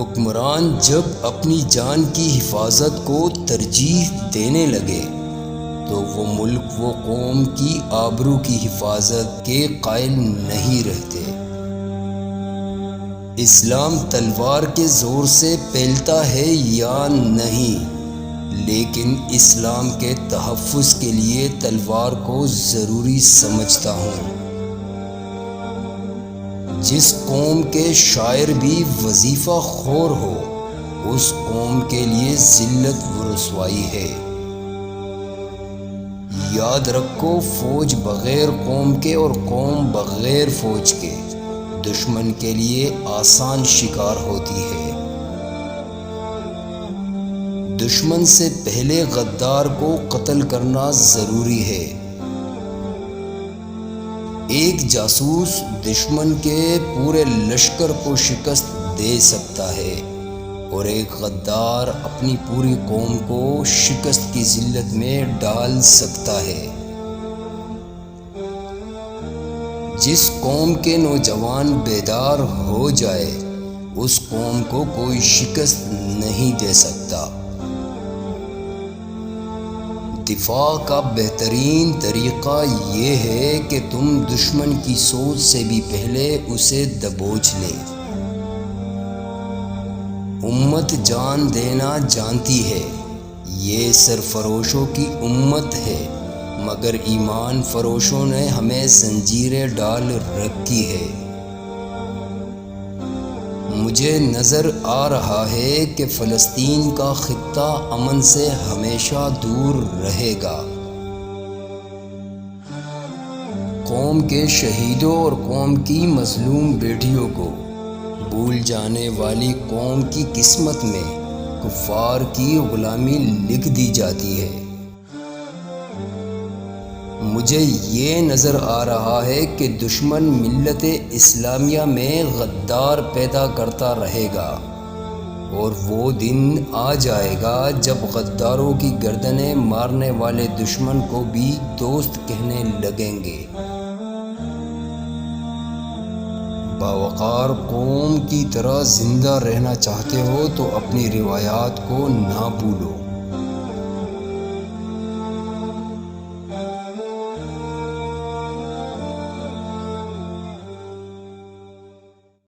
حکمران جب اپنی جان کی حفاظت کو ترجیح دینے لگے تو وہ ملک و قوم کی آبرو کی حفاظت کے قائل نہیں رہتے۔ اسلام تلوار کے زور سے پھیلتا ہے یا نہیں، لیکن اسلام کے تحفظ کے لیے تلوار کو ضروری سمجھتا ہوں۔ جس قوم کے شاعر بھی وظیفہ خور ہو، اس قوم کے لیے ذلت و رسوائی ہے۔ یاد رکھو، فوج بغیر قوم کے اور قوم بغیر فوج کے دشمن کے لیے آسان شکار ہوتی ہے۔ دشمن سے پہلے غدار کو قتل کرنا ضروری ہے۔ ایک جاسوس دشمن کے پورے لشکر کو شکست دے سکتا ہے اور ایک غدار اپنی پوری قوم کو شکست کی ذلت میں ڈال سکتا ہے۔ جس قوم کے نوجوان بیدار ہو جائے، اس قوم کو کوئی شکست نہیں دے سکتا۔ دفاع کا بہترین طریقہ یہ ہے کہ تم دشمن کی سوچ سے بھی پہلے اسے دبوچ لے۔ امت جان دینا جانتی ہے، یہ سرفروشوں کی امت ہے، مگر ایمان فروشوں نے ہمیں زنجیریں ڈال رکھی ہے۔ مجھے نظر آ رہا ہے کہ فلسطین کا خطہ امن سے ہمیشہ دور رہے گا۔ قوم کے شہیدوں اور قوم کی مظلوم بیٹیوں کو بھول جانے والی قوم کی قسمت میں کفار کی غلامی لکھ دی جاتی ہے۔ مجھے یہ نظر آ رہا ہے کہ دشمن ملت اسلامیہ میں غدار پیدا کرتا رہے گا، اور وہ دن آ جائے گا جب غداروں کی گردنیں مارنے والے دشمن کو بھی دوست کہنے لگیں گے۔ باوقار قوم کی طرح زندہ رہنا چاہتے ہو تو اپنی روایات کو نہ بھولو۔